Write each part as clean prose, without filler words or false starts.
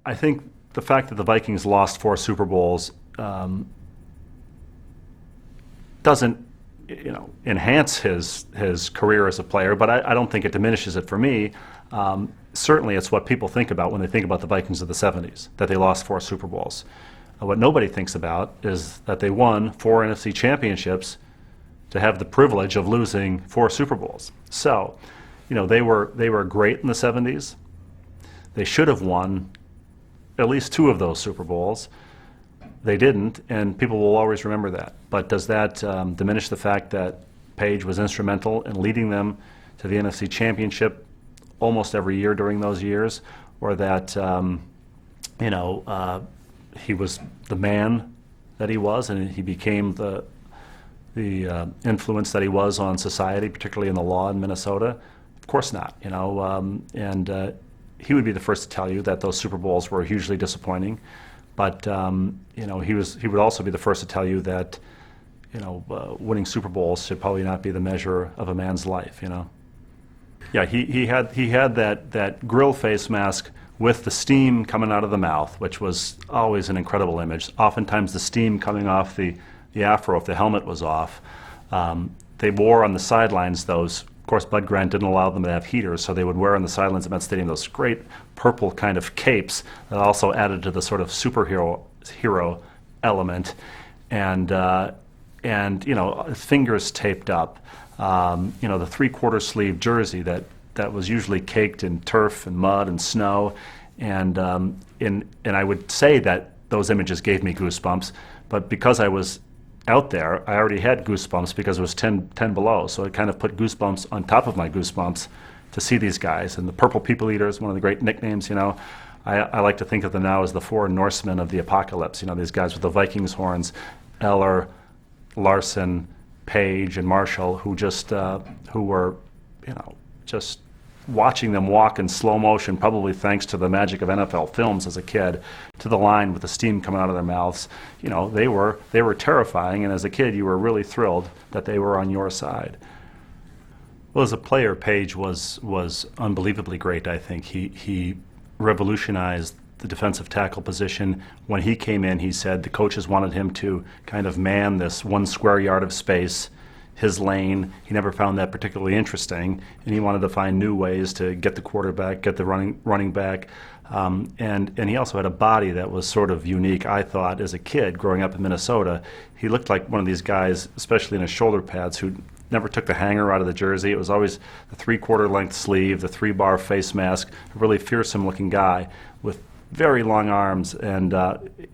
I think the fact that the Vikings lost 4 Super Bowls doesn't, enhance his career as a player, but I don't think it diminishes it for me. Certainly, it's what people think about when they think about the Vikings of the '70s, that they lost 4 Super Bowls. What nobody thinks about is that they won 4 NFC championships to have the privilege of losing 4 Super Bowls. So, they were great in the '70s. They should have won at least 2 of those Super Bowls. They didn't, and people will always remember that. But does that diminish the fact that Page was instrumental in leading them to the NFC Championship almost every year during those years, or that he was the man that he was, and he became the influence that he was on society, particularly in the law in Minnesota? Of course not. He would be the first to tell you that those Super Bowls were hugely disappointing. But he would also be the first to tell you that winning Super Bowls should probably not be the measure of a man's life. Yeah, he had that grill face mask with the steam coming out of the mouth, which was always an incredible image. Oftentimes the steam coming off the afro if the helmet was off. They wore on the sidelines those. Of course, Bud Grant didn't allow them to have heaters, so they would wear on the sidelines at Met Stadium those great purple kind of capes that also added to the sort of hero element, and fingers taped up. The 3/4 sleeve jersey that was usually caked in turf and mud and snow, and I would say that those images gave me goosebumps, but because I was out there, I already had goosebumps because it was 10 below, so it kind of put goosebumps on top of my goosebumps to see these guys. And the Purple People Eaters, one of the great nicknames, I like to think of them now as the 4 Norsemen of the apocalypse. These guys with the Vikings horns, Eller, Larson, Page, and Marshall, who were, just watching them walk in slow motion, probably thanks to the magic of NFL films as a kid, to the line with the steam coming out of their mouths. They were terrifying, and as a kid, you were really thrilled that they were on your side. Well, as a player, Page was unbelievably great. I think he revolutionized the defensive tackle position. When he came in, he said the coaches wanted him to kind of man this 1 square yard of space, his lane. He never found that particularly interesting, and he wanted to find new ways to get the quarterback, get the running back, and he also had a body that was sort of unique. I thought, as a kid growing up in Minnesota, he looked like one of these guys, especially in his shoulder pads, who never took the hanger out of the jersey. It was always the 3/4 length sleeve, the 3-bar face mask, a really fearsome-looking guy with very long arms, and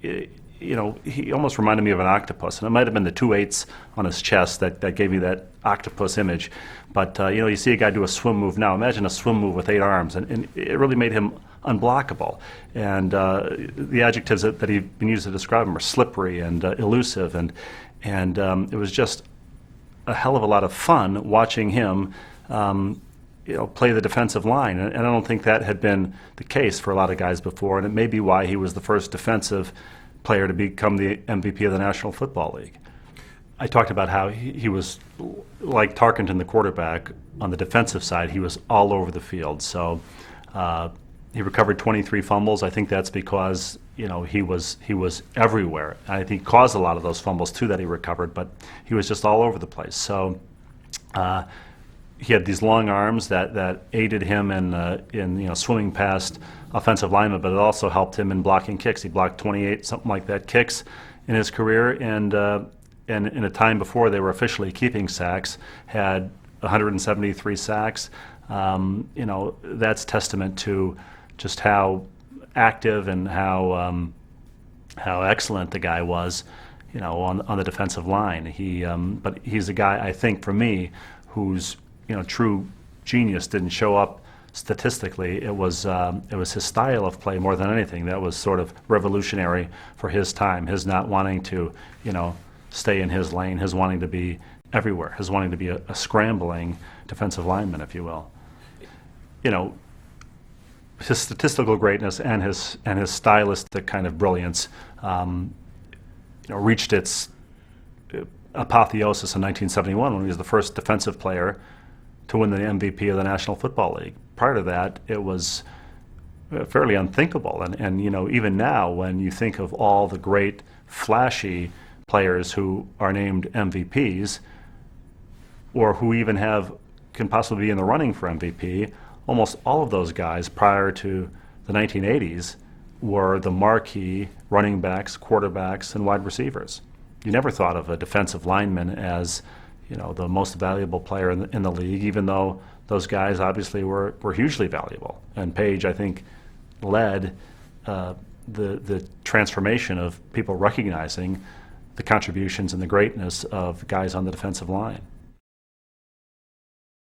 he almost reminded me of an octopus, and it might have been the 2/8 on his chest that gave me that octopus image. But you see a guy do a swim move now. Imagine a swim move with 8 arms, and it really made him unblockable. And the adjectives that he'd been used to describe him are slippery and elusive, and it was just a hell of a lot of fun watching him play the defensive line, and I don't think that had been the case for a lot of guys before, and it may be why he was the first defensive player to become the MVP of the National Football League. I talked about how he was like Tarkenton, the quarterback. On the defensive side, he was all over the field. So he recovered 23 fumbles. I think that's because he was everywhere. I think he caused a lot of those fumbles too that he recovered, but he was just all over the place. So he had these long arms that aided him in swimming past offensive linemen, but it also helped him in blocking kicks. He blocked 28, something like that, kicks in his career, and in a time before they were officially keeping sacks, had 173 sacks. That's testament to just how active and how excellent the guy was, on the defensive line. But he's a guy, I think, for me, whose true genius didn't show up statistically. It was his style of play more than anything that was sort of revolutionary for his time. His not wanting to, stay in his lane, his wanting to be everywhere, his wanting to be a scrambling defensive lineman, if you will. His statistical greatness and his stylistic kind of brilliance, reached its apotheosis in 1971 when he was the first defensive player to win the MVP of the National Football League. Prior to that, it was fairly unthinkable. And you know, even now, when you think of all the great, flashy players who are named MVPs, or who even can possibly be in the running for MVP, almost all of those guys prior to the 1980s were the marquee running backs, quarterbacks, and wide receivers. You never thought of a defensive lineman as, you know, the most valuable player in the league, even though those guys obviously were hugely valuable. And Page, I think, led the transformation of people recognizing the contributions and the greatness of guys on the defensive line.